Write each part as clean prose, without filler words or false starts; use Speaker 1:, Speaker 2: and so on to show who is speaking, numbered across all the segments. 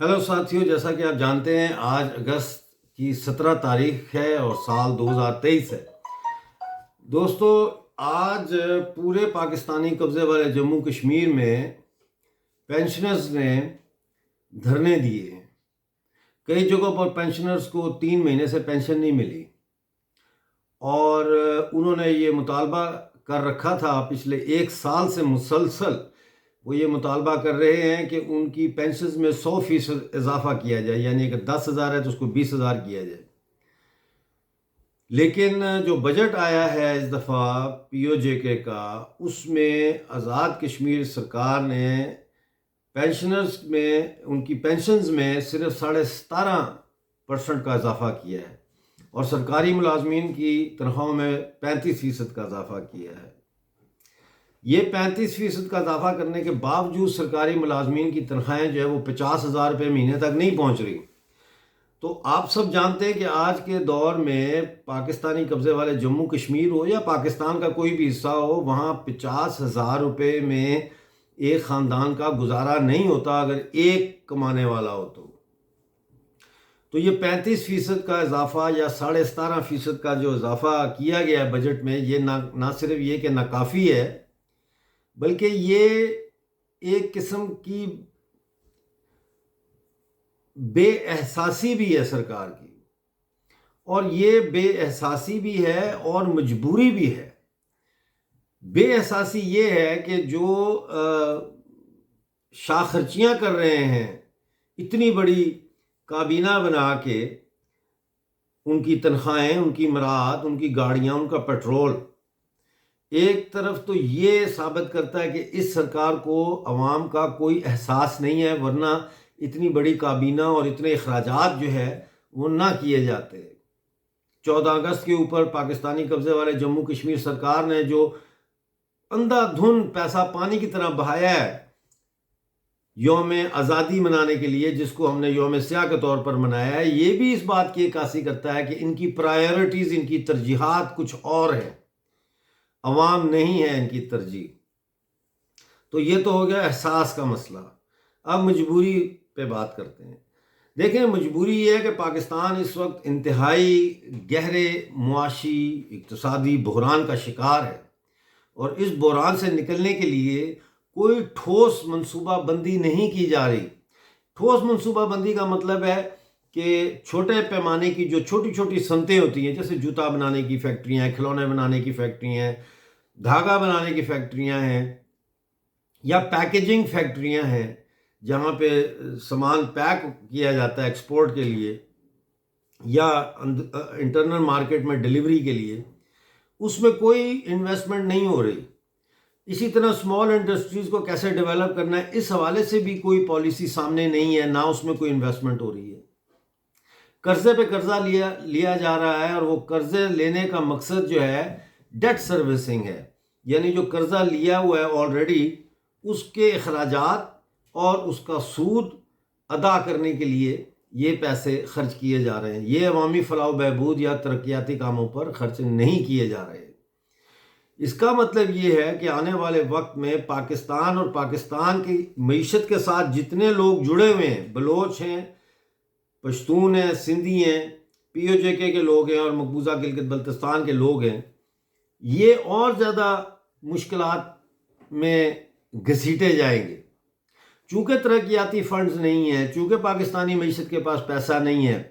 Speaker 1: Hello ساتھیوں، جیسا کہ آپ جانتے ہیں آج اگست کی 17 تاریخ ہے اور سال 2023 ہے۔ دوستو، آج پورے پاکستانی قبضے والے جموں کشمیر میں پینشنرز نے دھرنے دیے ہیں۔ کئی جگہوں پر پینشنرز کو 3 مہینے سے پینشن نہیں ملی اور انہوں نے یہ مطالبہ کر رکھا تھا پچھلے 1 سال سے مسلسل۔ وہ یہ مطالبہ کر رہے ہیں کہ ان کی پینشنز میں 100% اضافہ کیا جائے، یعنی اگر 10,000 ہے تو اس کو 20,000 کیا جائے۔ لیکن جو بجٹ آیا ہے اس دفعہ پی او جے کے کا، اس میں آزاد کشمیر سرکار نے پینشنرز میں ان کی پینشنز میں صرف 17.5% کا اضافہ کیا ہے اور سرکاری ملازمین کی تنخواہوں میں 35% کا اضافہ کیا ہے۔ یہ 35% کا اضافہ کرنے کے باوجود سرکاری ملازمین کی تنخواہیں جو ہے وہ 50,000 روپے مہینے تک نہیں پہنچ رہی۔ تو آپ سب جانتے ہیں کہ آج کے دور میں پاکستانی قبضے والے جموں کشمیر ہو یا پاکستان کا کوئی بھی حصہ ہو، وہاں 50,000 روپے میں ایک خاندان کا گزارا نہیں ہوتا اگر ایک کمانے والا ہو تو یہ 35% کا اضافہ یا 17.5% کا جو اضافہ کیا گیا ہے بجٹ میں، یہ نہ صرف یہ کہ ناکافی ہے بلکہ یہ ایک قسم کی بے احساسی بھی ہے سرکار کی، اور یہ بے احساسی بھی ہے اور مجبوری بھی ہے۔ بے احساسی یہ ہے کہ جو شاہ خرچیاں کر رہے ہیں اتنی بڑی کابینہ بنا کے، ان کی تنخواہیں، ان کی مراعات، ان کی گاڑیاں، ان کا پیٹرول، ایک طرف تو یہ ثابت کرتا ہے کہ اس سرکار کو عوام کا کوئی احساس نہیں ہے، ورنہ اتنی بڑی کابینہ اور اتنے اخراجات جو ہے وہ نہ کیے جاتے۔ 14 اگست کے اوپر پاکستانی قبضے والے جموں کشمیر سرکار نے جو اندھا دھن پیسہ پانی کی طرح بہایا ہے یوم آزادی منانے کے لیے، جس کو ہم نے یوم سیاہ کے طور پر منایا ہے، یہ بھی اس بات کی عکاسی کرتا ہے کہ ان کی پرائیورٹیز، ان کی ترجیحات کچھ اور ہیں، عوام نہیں ہے ان کی ترجیح۔ تو یہ تو ہو گیا احساس کا مسئلہ۔ اب مجبوری پہ بات کرتے ہیں۔ دیکھیں، مجبوری یہ ہے کہ پاکستان اس وقت انتہائی گہرے معاشی اقتصادی بحران کا شکار ہے، اور اس بحران سے نکلنے کے لیے کوئی ٹھوس منصوبہ بندی نہیں کی جا رہی۔ ٹھوس منصوبہ بندی کا مطلب ہے کہ چھوٹے پیمانے کی جو چھوٹی چھوٹی صنعتیں ہوتی ہیں، جیسے جوتا بنانے کی فیکٹریاں ہیں، کھلونے بنانے کی فیکٹریاں ہیں، دھاگا بنانے کی فیکٹریاں ہیں، یا پیکیجنگ فیکٹریاں ہیں جہاں پہ سامان پیک کیا جاتا ہے ایکسپورٹ کے لیے یا انٹرنل مارکیٹ میں ڈیلیوری کے لیے، اس میں کوئی انویسٹمنٹ نہیں ہو رہی۔ اسی طرح اسمال انڈسٹریز کو کیسے ڈیولپ کرنا ہے، اس حوالے سے بھی کوئی پالیسی سامنے نہیں ہے، نہ اس میں کوئی انویسٹمنٹ ہو رہی ہے۔ قرضے پہ قرضہ لیا جا رہا ہے، اور وہ قرضے لینے کا مقصد جو ہے ڈیٹ سروسنگ ہے، یعنی جو قرضہ لیا ہوا ہے آلریڈی، اس کے اخراجات اور اس کا سود ادا کرنے کے لیے یہ پیسے خرچ کیے جا رہے ہیں۔ یہ عوامی فلاح و بہبود یا ترقیاتی کاموں پر خرچ نہیں کیے جا رہے۔ اس کا مطلب یہ ہے کہ آنے والے وقت میں پاکستان اور پاکستان کی معیشت کے ساتھ جتنے لوگ جڑے ہوئے ہیں، بلوچ ہیں، پشتون ہیں، سندھی ہیں، پی او جے کے لوگ ہیں، اور مقبوضہ گلگت بلتستان کے لوگ ہیں، یہ اور زیادہ مشکلات میں گھسیٹے جائیں گے۔ چونکہ ترقیاتی فنڈز نہیں ہیں، چونکہ پاکستانی معیشت کے پاس پیسہ نہیں ہے،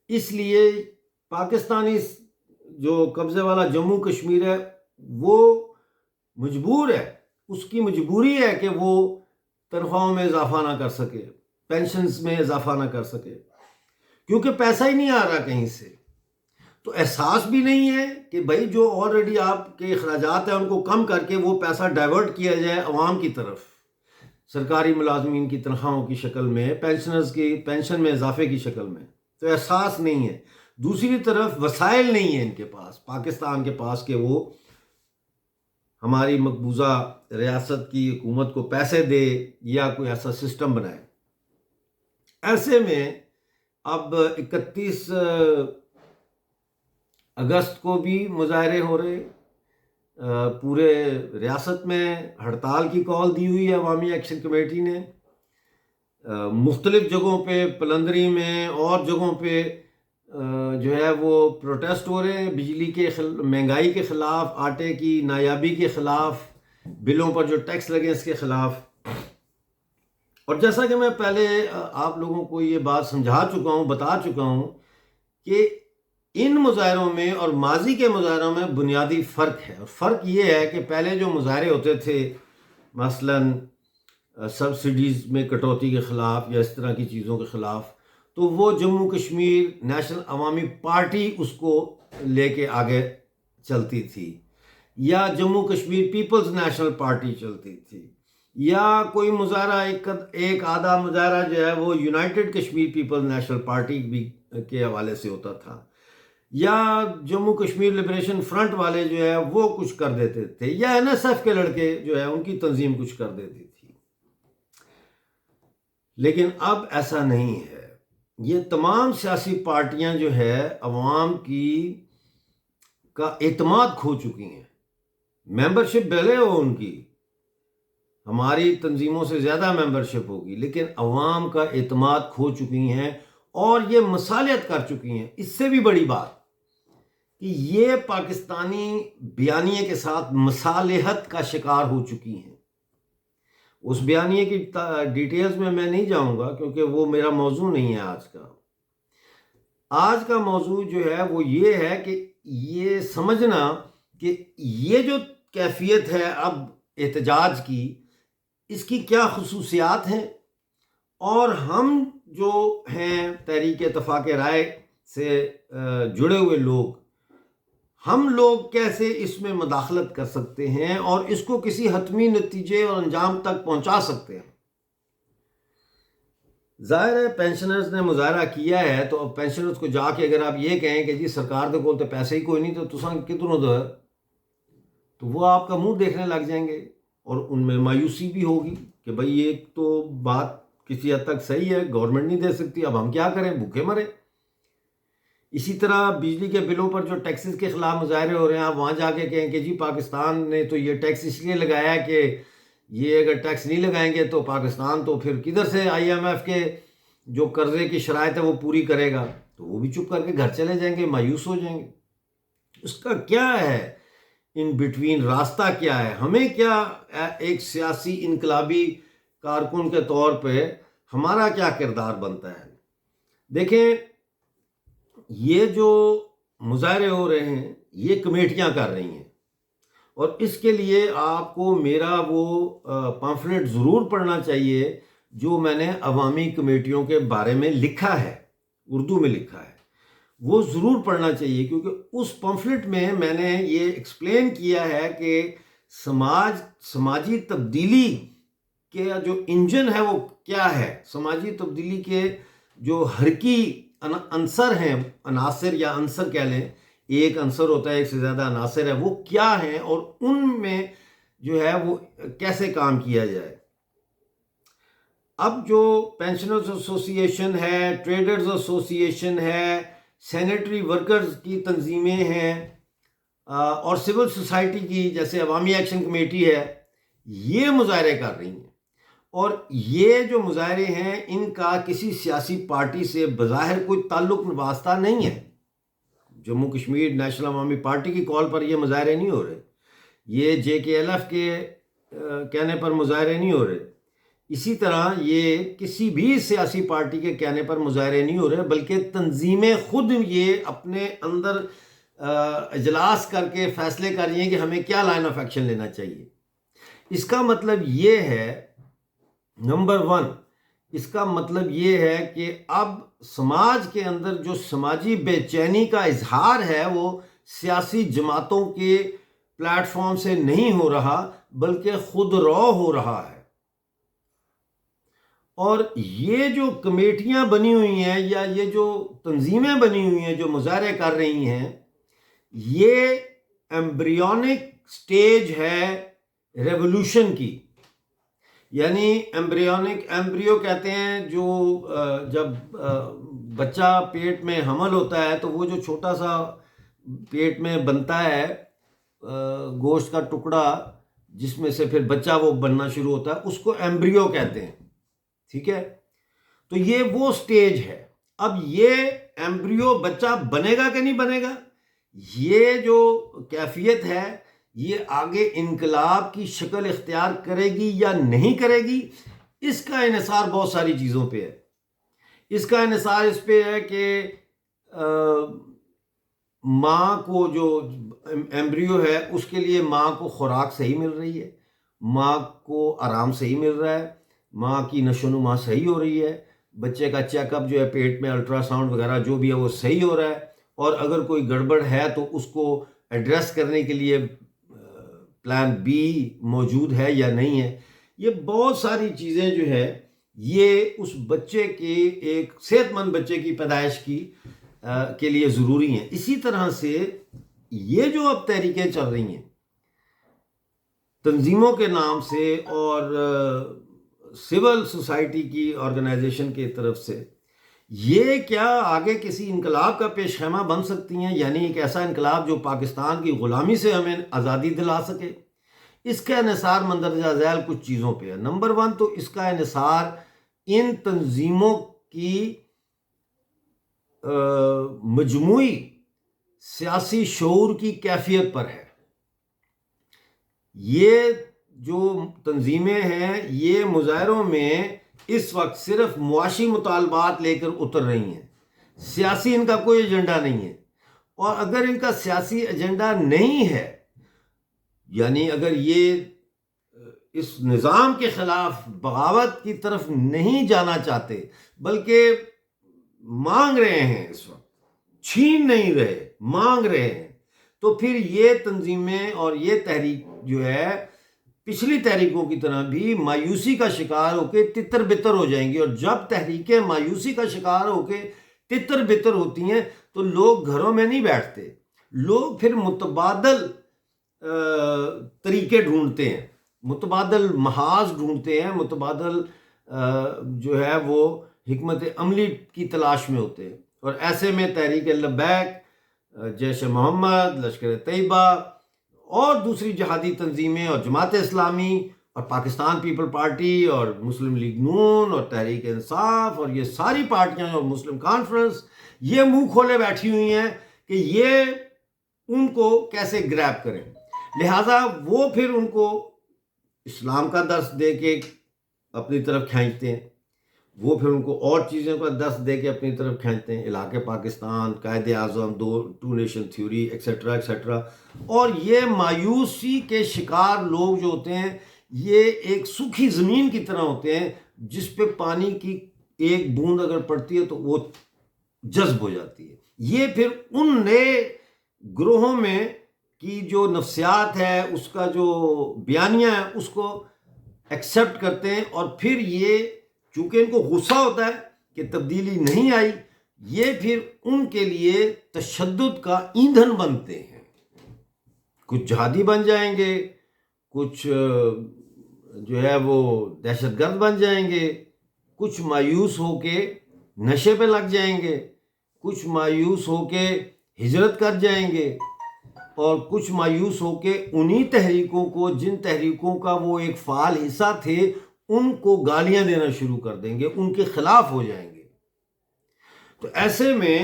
Speaker 1: اس لیے پاکستانی جو قبضے والا جموں کشمیر ہے وہ مجبور ہے، اس کی مجبوری ہے کہ وہ تنخواہوں میں اضافہ نہ کر سکے، پینشنز میں اضافہ نہ کر سکے، کیونکہ پیسہ ہی نہیں آ رہا کہیں سے۔ تو احساس بھی نہیں ہے کہ بھائی جو آلریڈی آپ کے اخراجات ہیں ان کو کم کر کے وہ پیسہ ڈائیورٹ کیا جائے عوام کی طرف، سرکاری ملازمین کی تنخواہوں کی شکل میں، پینشنرز کی پینشن میں اضافے کی شکل میں۔ تو احساس نہیں ہے۔ دوسری طرف وسائل نہیں ہیں ان کے پاس، پاکستان کے پاس، کہ وہ ہماری مقبوضہ ریاست کی حکومت کو پیسے دے یا کوئی ایسا سسٹم بنائے۔ ایسے میں اب 31 اگست کو بھی مظاہرے ہو رہے، پورے ریاست میں ہڑتال کی کال دی ہوئی ہے عوامی ایکشن کمیٹی نے۔ مختلف جگہوں پہ پلندری میں اور جگہوں پہ جو ہے وہ پروٹیسٹ ہو رہے ہیں، بجلی کے مہنگائی کے خلاف، آٹے کی نایابی کے خلاف، بلوں پر جو ٹیکس لگے اس کے خلاف۔ اور جیسا کہ میں پہلے آپ لوگوں کو یہ بات سمجھا چکا ہوں، بتا چکا ہوں کہ ان مظاہروں میں اور ماضی کے مظاہروں میں بنیادی فرق ہے، اور فرق یہ ہے کہ پہلے جو مظاہرے ہوتے تھے مثلاً سبسڈیز میں کٹوتی کے خلاف یا اس طرح کی چیزوں کے خلاف، تو وہ جموں کشمیر نیشنل عوامی پارٹی اس کو لے کے آگے چلتی تھی، یا Jammu Kashmir peoples national party چلتی تھی، یا کوئی مظاہرہ ایک آدھا مظاہرہ جو ہے وہ united Kashmir peoples national party بھی کے حوالے سے ہوتا تھا، یا جموں کشمیر لبریشن فرنٹ والے جو ہے وہ کچھ کر دیتے تھے، یا این ایس ایف کے لڑکے جو ہے ان کی تنظیم کچھ کر دیتی تھی۔ لیکن اب ایسا نہیں ہے، یہ تمام سیاسی پارٹیاں جو ہے عوام کا اعتماد کھو چکی ہیں، ممبرشپ بھلے ہو ان کی، ہماری تنظیموں سے زیادہ ممبرشپ ہوگی، لیکن عوام کا اعتماد کھو چکی ہیں اور یہ مصالحت کر چکی ہیں۔ اس سے بھی بڑی بات کہ یہ پاکستانی بیانیے کے ساتھ مصالحت کا شکار ہو چکی ہیں۔ اس بیانیے کی ڈیٹیلز میں نہیں جاؤں گا کیونکہ وہ میرا موضوع نہیں ہے آج کا۔ آج کا موضوع جو ہے وہ یہ ہے کہ یہ سمجھنا کہ یہ جو کیفیت ہے اب احتجاج کی، اس کی کیا خصوصیات ہیں، اور ہم جو ہیں تحریک اتفاق رائے سے جڑے ہوئے لوگ، ہم لوگ کیسے اس میں مداخلت کر سکتے ہیں اور اس کو کسی حتمی نتیجے اور انجام تک پہنچا سکتے ہیں۔ ظاہر ہے پینشنرز نے مظاہرہ کیا ہے، تو اب پینشنرز کو جا کے اگر آپ یہ کہیں کہ جی سرکار دے کول تو پیسے ہی کوئی نہیں تو تساں کدھروں دو ہے، تو وہ آپ کا منہ دیکھنے لگ جائیں گے، اور ان میں مایوسی بھی ہوگی کہ بھئی یہ تو بات کسی حد تک صحیح ہے، گورنمنٹ نہیں دے سکتی، اب ہم کیا کریں، بھوکے مرے۔ اسی طرح بجلی کے بلوں پر جو ٹیکسز کے خلاف مظاہرے ہو رہے ہیں، آپ وہاں جا کے کہیں کہ جی پاکستان نے تو یہ ٹیکس اس لیے لگایا کہ یہ اگر ٹیکس نہیں لگائیں گے تو پاکستان تو پھر کدھر سے آئی ایم ایف کے جو قرضے کی شرائط ہے وہ پوری کرے گا، تو وہ بھی چپ کر کے گھر چلے جائیں گے، مایوس ہو جائیں گے۔ اس کا کیا ہے ان بٹوین، راستہ کیا ہے؟ ہمیں کیا ایک سیاسی انقلابی کارکن کے طور پہ ہمارا کیا کردار بنتا ہے؟ دیکھیں، یہ جو مظاہرے ہو رہے ہیں یہ کمیٹیاں کر رہی ہیں، اور اس کے لیے آپ کو میرا وہ پامفلٹ ضرور پڑھنا چاہیے جو میں نے عوامی کمیٹیوں کے بارے میں لکھا ہے، اردو میں لکھا ہے، وہ ضرور پڑھنا چاہیے، کیونکہ اس پامفلٹ میں میں نے یہ ایکسپلین کیا ہے کہ سماجی تبدیلی کے جو انجن ہے وہ کیا ہے، سماجی تبدیلی کے جو حرکی عنصر ہیں، عناصر یا عنصر کہہ لیں، ایک عنصر ہوتا ہے، ایک سے زیادہ عناصر ہے، وہ کیا ہیں اور ان میں جو ہے وہ کیسے کام کیا جائے۔ اب جو پینشنرز ایسوسی ایشن ہے، ٹریڈرز ایسوسی ایشن ہے، سینیٹری ورکرز کی تنظیمیں ہیں، اور سول سوسائٹی کی جیسے عوامی ایکشن کمیٹی ہے، یہ مظاہرے کر رہی ہیں، اور یہ جو مظاہرے ہیں ان کا کسی سیاسی پارٹی سے بظاہر کوئی تعلق وابستہ نہیں ہے۔ جموں کشمیر نیشنل عوامی پارٹی کی کال پر یہ مظاہرے نہیں ہو رہے، یہ جے کے ایل ایف کے کہنے پر مظاہرے نہیں ہو رہے، اسی طرح یہ کسی بھی سیاسی پارٹی کے کہنے پر مظاہرے نہیں ہو رہے، بلکہ تنظیمیں خود یہ اپنے اندر اجلاس کر کے فیصلے کر رہی ہیں کہ ہمیں کیا لائن آف ایکشن لینا چاہیے۔ اس کا مطلب یہ ہے، نمبر 1، اس کا مطلب یہ ہے کہ اب سماج کے اندر جو سماجی بے چینی کا اظہار ہے وہ سیاسی جماعتوں کے پلیٹ فارم سے نہیں ہو رہا، بلکہ خود رو ہو رہا ہے۔ اور یہ جو کمیٹیاں بنی ہوئی ہیں یا یہ جو تنظیمیں بنی ہوئی ہیں جو مظاہرے کر رہی ہیں، یہ ایمبریونک سٹیج ہے ریولوشن کی، یعنی ایمبریو کہتے ہیں جو جب بچہ پیٹ میں حمل ہوتا ہے تو وہ جو چھوٹا سا پیٹ میں بنتا ہے گوشت کا ٹکڑا جس میں سے پھر بچہ وہ بننا شروع ہوتا ہے، اس کو ایمبریو کہتے ہیں، ٹھیک ہے۔ تو یہ وہ سٹیج ہے. اب یہ ایمبریو بچہ بنے گا کہ نہیں بنے گا، یہ جو کیفیت ہے یہ آگے انقلاب کی شکل اختیار کرے گی یا نہیں کرے گی، اس کا انحصار بہت ساری چیزوں پہ ہے. اس کا انحصار اس پہ ہے کہ ماں کو جو ایمبریو ہے اس کے لیے ماں کو خوراک صحیح مل رہی ہے، ماں کو آرام صحیح مل رہا ہے، ماں کی نشو و نما صحیح ہو رہی ہے، بچے کا چیک اپ جو ہے پیٹ میں الٹرا ساؤنڈ وغیرہ جو بھی ہے وہ صحیح ہو رہا ہے، اور اگر کوئی گڑبڑ ہے تو اس کو ایڈریس کرنے کے لیے پلان بی موجود ہے یا نہیں ہے. یہ بہت ساری چیزیں جو ہے یہ اس بچے کے ایک صحت مند بچے کی پیدائش کے لیے ضروری ہیں. اسی طرح سے یہ جو اب تحریکیں چل رہی ہیں تنظیموں کے نام سے اور سول سوسائٹی کی آرگنائزیشن کی طرف سے، یہ کیا آگے کسی انقلاب کا پیش خیمہ بن سکتی ہیں؟ یعنی ایک ایسا انقلاب جو پاکستان کی غلامی سے ہمیں آزادی دلا سکے. اس کا انحصار مندرجہ ذیل کچھ چیزوں پہ ہے. نمبر 1 تو اس کا انحصار ان تنظیموں کی مجموعی سیاسی شعور کی کیفیت پر ہے. یہ جو تنظیمیں ہیں یہ مظاہروں میں اس وقت صرف معاشی مطالبات لے کر اتر رہی ہیں، سیاسی ان کا کوئی ایجنڈا نہیں ہے. اور اگر ان کا سیاسی ایجنڈا نہیں ہے، یعنی اگر یہ اس نظام کے خلاف بغاوت کی طرف نہیں جانا چاہتے بلکہ مانگ رہے ہیں، اس وقت چھین نہیں رہے، مانگ رہے ہیں، تو پھر یہ تنظیمیں اور یہ تحریک جو ہے پچھلی تحریکوں کی طرح بھی مایوسی کا شکار ہو کے تتر بتر ہو جائیں گی. اور جب تحریکیں مایوسی کا شکار ہو کے تتر بتر ہوتی ہیں تو لوگ گھروں میں نہیں بیٹھتے، لوگ پھر متبادل طریقے ڈھونڈتے ہیں، متبادل محاذ ڈھونڈتے ہیں، متبادل جو ہے وہ حکمت عملی کی تلاش میں ہوتے ہیں. اور ایسے میں تحریک لبیک، جیش محمد، لشکر طیبہ اور دوسری جہادی تنظیمیں اور جماعت اسلامی اور پاکستان پیپل پارٹی اور مسلم لیگ نون اور تحریک انصاف اور یہ ساری پارٹیاں اور مسلم کانفرنس یہ منہ کھولے بیٹھی ہوئی ہیں کہ یہ ان کو کیسے گریب کریں. لہٰذا وہ پھر ان کو اسلام کا درس دے کے اپنی طرف کھینچتے ہیں، وہ پھر ان کو اور چیزوں کا درس دے کے اپنی طرف کھینچتے ہیں، علاقے Pakistan, Quaid Azam, two nation theory etcetera etcetera. اور یہ مایوسی کے شکار لوگ جو ہوتے ہیں یہ ایک سوکھی زمین کی طرح ہوتے ہیں جس پہ پانی کی ایک بوند اگر پڑتی ہے تو وہ جذب ہو جاتی ہے. یہ پھر ان نئے گروہوں میں کی جو نفسیات ہے، اس کا جو بیانیہ ہے، اس کو ایکسیپٹ کرتے ہیں، اور پھر یہ چونکہ ان کو غصہ ہوتا ہے کہ تبدیلی نہیں آئی، یہ پھر ان کے لیے تشدد کا ایندھن بنتے ہیں. کچھ جہادی بن جائیں گے، کچھ جو ہے وہ دہشت گرد بن جائیں گے، کچھ مایوس ہو کے نشے پہ لگ جائیں گے، کچھ مایوس ہو کے ہجرت کر جائیں گے، اور کچھ مایوس ہو کے انہی تحریکوں کو جن تحریکوں کا وہ ایک فعال حصہ تھے ان کو گالیاں دینا شروع کر دیں گے، ان کے خلاف ہو جائیں گے. تو ایسے میں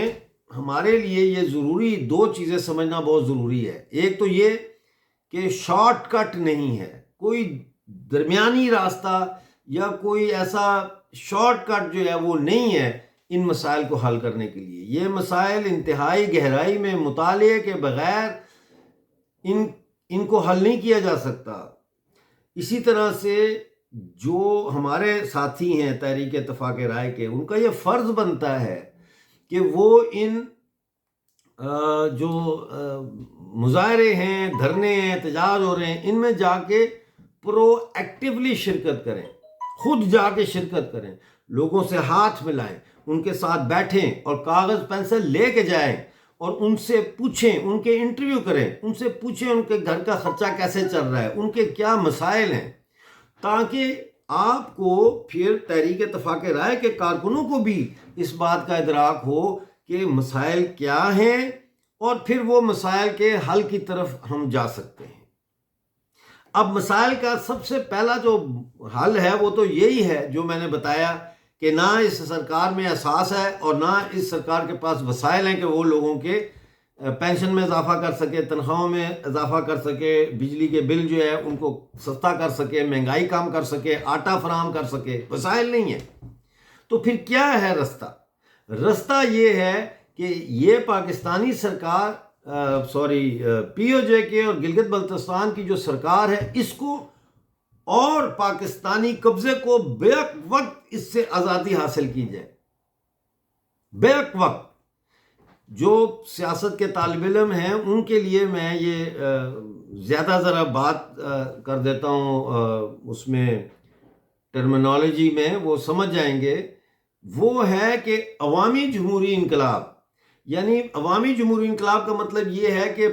Speaker 1: ہمارے لیے یہ ضروری 2 چیزیں سمجھنا بہت ضروری ہے. ایک تو یہ کہ شارٹ کٹ نہیں ہے، کوئی درمیانی راستہ یا کوئی ایسا شارٹ کٹ جو ہے وہ نہیں ہے ان مسائل کو حل کرنے کے لیے. یہ مسائل انتہائی گہرائی میں مطالعے کے بغیر ان کو حل نہیں کیا جا سکتا. اسی طرح سے جو ہمارے ساتھی ہیں تحریک اتفاق رائے کے، ان کا یہ فرض بنتا ہے کہ وہ ان جو مظاہرے ہیں، دھرنے ہیں، احتجاج ہو رہے ہیں، ان میں جا کے پرو ایکٹیولی شرکت کریں، خود جا کے شرکت کریں، لوگوں سے ہاتھ ملائیں، ان کے ساتھ بیٹھیں اور کاغذ پینسل لے کے جائیں اور ان سے پوچھیں، ان کے انٹرویو کریں، ان سے پوچھیں ان کے گھر کا خرچہ کیسے چل رہا ہے، ان کے کیا مسائل ہیں، تاکہ آپ کو پھر تحریک اتفاق رائے کے کارکنوں کو بھی اس بات کا ادراک ہو کہ مسائل کیا ہیں اور پھر وہ مسائل کے حل کی طرف ہم جا سکتے ہیں. اب مسائل کا سب سے پہلا جو حل ہے وہ تو یہی ہے جو میں نے بتایا کہ نہ اس سرکار میں احساس ہے اور نہ اس سرکار کے پاس وسائل ہیں کہ وہ لوگوں کے پینشن میں اضافہ کر سکے، تنخواہوں میں اضافہ کر سکے، بجلی کے بل جو ہے ان کو سستا کر سکے، مہنگائی کم کر سکے، آٹا فراہم کر سکے، وسائل نہیں ہیں۔ تو پھر کیا ہے رستہ؟ رستہ یہ ہے کہ یہ پاکستانی سرکار پی او جے کے اور گلگت بلتستان کی جو سرکار ہے، اس کو اور پاکستانی قبضے کو بیک وقت اس سے آزادی حاصل کی جائے۔ بیک وقت جو سیاست کے طالب علم ہیں ان کے لیے میں یہ زیادہ ذرا بات کر دیتا ہوں، اس میں ٹرمینالوجی میں وہ سمجھ جائیں گے۔ وہ ہے کہ عوامی جمہوری انقلاب، یعنی عوامی جمہوری انقلاب کا مطلب یہ ہے کہ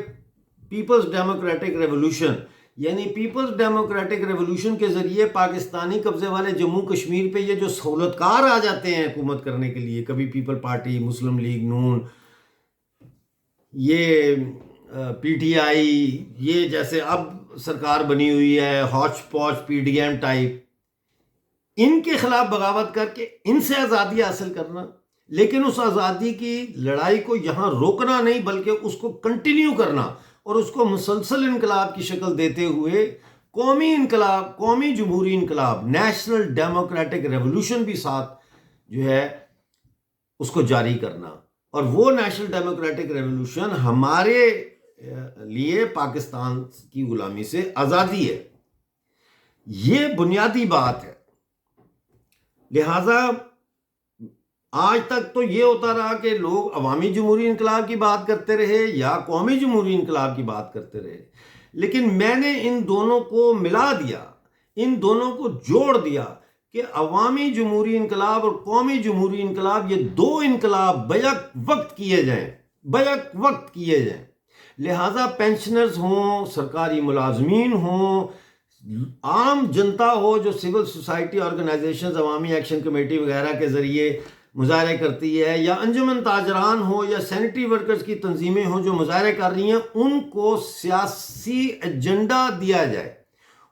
Speaker 1: پیپلز ڈیموکریٹک ریولوشن، یعنی پیپلز ڈیموکریٹک ریولوشن کے ذریعے پاکستانی قبضے والے جموں کشمیر پہ یہ جو سہولت کار آ جاتے ہیں حکومت کرنے کے لیے، کبھی پیپل پارٹی، مسلم لیگ نون، یہ پی ٹی آئی، یہ جیسے اب سرکار بنی ہوئی ہے ہوچ پوچ پی ڈی ایم ٹائپ، ان کے خلاف بغاوت کر کے ان سے آزادی حاصل کرنا، لیکن اس آزادی کی لڑائی کو یہاں روکنا نہیں بلکہ اس کو کنٹینیو کرنا اور اس کو مسلسل انقلاب کی شکل دیتے ہوئے قومی انقلاب، قومی جمہوری انقلاب، نیشنل ڈیموکریٹک ریولوشن بھی ساتھ جو ہے اس کو جاری کرنا۔ اور وہ نیشنل ڈیموکریٹک ریولوشن ہمارے لیے پاکستان کی غلامی سے آزادی ہے، یہ بنیادی بات ہے۔ لہٰذا آج تک تو یہ ہوتا رہا کہ لوگ عوامی جمہوری انقلاب کی بات کرتے رہے یا قومی جمہوری انقلاب کی بات کرتے رہے، لیکن میں نے ان دونوں کو ملا دیا، ان دونوں کو جوڑ دیا کہ عوامی جمہوری انقلاب اور قومی جمہوری انقلاب یہ دو انقلاب بیک وقت کیے جائیں، بیک وقت کیے جائیں۔ لہٰذا پینشنرز ہوں، سرکاری ملازمین ہوں، عام جنتا ہو جو سول سوسائٹی آرگنائزیشنز، عوامی ایکشن کمیٹی وغیرہ کے ذریعے مظاہرے کرتی ہے، یا انجمن تاجران ہو یا سینیٹری ورکرز کی تنظیمیں ہوں جو مظاہرے کر رہی ہیں، ان کو سیاسی ایجنڈا دیا جائے،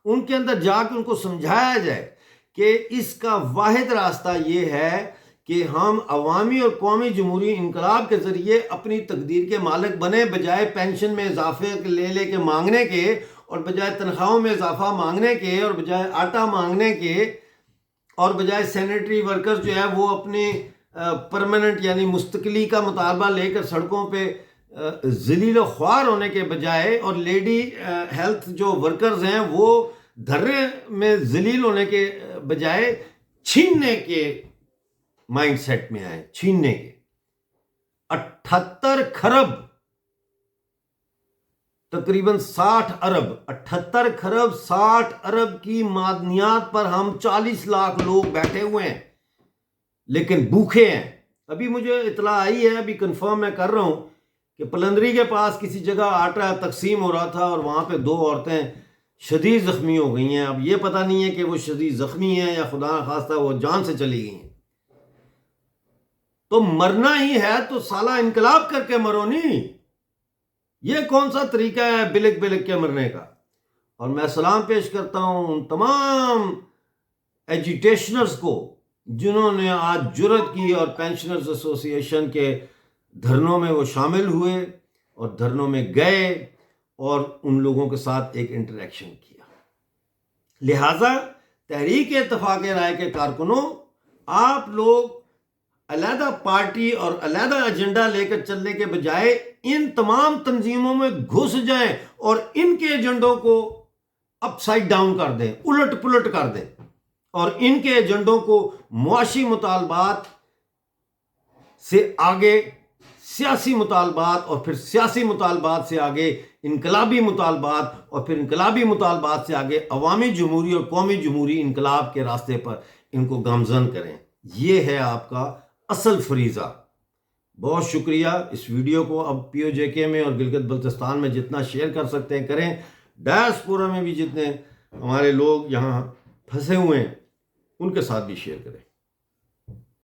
Speaker 1: ان کے اندر جا کے ان کو سمجھایا جائے کہ اس کا واحد راستہ یہ ہے کہ ہم عوامی اور قومی جمہوری انقلاب کے ذریعے اپنی تقدیر کے مالک بنے، بجائے پینشن میں اضافے لے کے مانگنے کے، اور بجائے تنخواہوں میں اضافہ مانگنے کے، اور بجائے آٹا مانگنے کے، اور بجائے سینیٹری ورکرز جو ہے وہ اپنی پرماننٹ یعنی مستقلی کا مطالبہ لے کر سڑکوں پہ ذلیل و خوار ہونے کے بجائے، اور لیڈی ہیلتھ جو ورکرز ہیں وہ دھرنے میں ذلیل ہونے کے بجائے چھیننے کے مائنڈ سیٹ میں آئے، چھیننے کے۔ 78 کھرب تقریباً 60 ارب، 78 کھرب 60 ارب کی معدنیات پر ہم 40 لاکھ لوگ بیٹھے ہوئے ہیں لیکن بھوکے ہیں۔ ابھی مجھے اطلاع آئی ہے، ابھی کنفرم میں کر رہا ہوں، کہ پلندری کے پاس کسی جگہ آٹا تقسیم ہو رہا تھا اور وہاں پہ 2 عورتیں شدید زخمی ہو گئی ہیں۔ اب یہ پتہ نہیں ہے کہ وہ شدید زخمی ہیں یا خدا نخواستہ وہ جان سے چلی گئی ہیں۔ تو مرنا ہی ہے تو سالہ انقلاب کر کے مرو نہیں، یہ کون سا طریقہ ہے بلک بلک کے مرنے کا؟ اور میں سلام پیش کرتا ہوں ان تمام ایجیٹیشنرز کو جنہوں نے آج جرأت کی اور پینشنرز ایسوسی ایشن کے دھرنوں میں وہ شامل ہوئے اور دھرنوں میں گئے اور ان لوگوں کے ساتھ ایک انٹریکشن کیا۔ لہٰذا تحریک اتفاق رائے کے کارکنوں، آپ لوگ علیحدہ پارٹی اور علیحدہ ایجنڈا لے کر چلنے کے بجائے ان تمام تنظیموں میں گھس جائیں اور ان کے ایجنڈوں کو اپ سائڈ ڈاؤن کر دیں، الٹ پلٹ کر دیں، اور ان کے ایجنڈوں کو معاشی مطالبات سے آگے سیاسی مطالبات، اور پھر سیاسی مطالبات سے آگے انقلابی مطالبات، اور پھر انقلابی مطالبات سے آگے عوامی جمہوری اور قومی جمہوری انقلاب کے راستے پر ان کو گامزن کریں۔ یہ ہے آپ کا اصل فریضہ۔ بہت شکریہ۔ اس ویڈیو کو اب پی او جے کے میں اور گلگت بلتستان میں جتنا شیئر کر سکتے ہیں کریں، ڈائسپورا میں بھی جتنے ہمارے لوگ یہاں پھنسے ہوئے ہیں ان کے ساتھ بھی شیئر کریں۔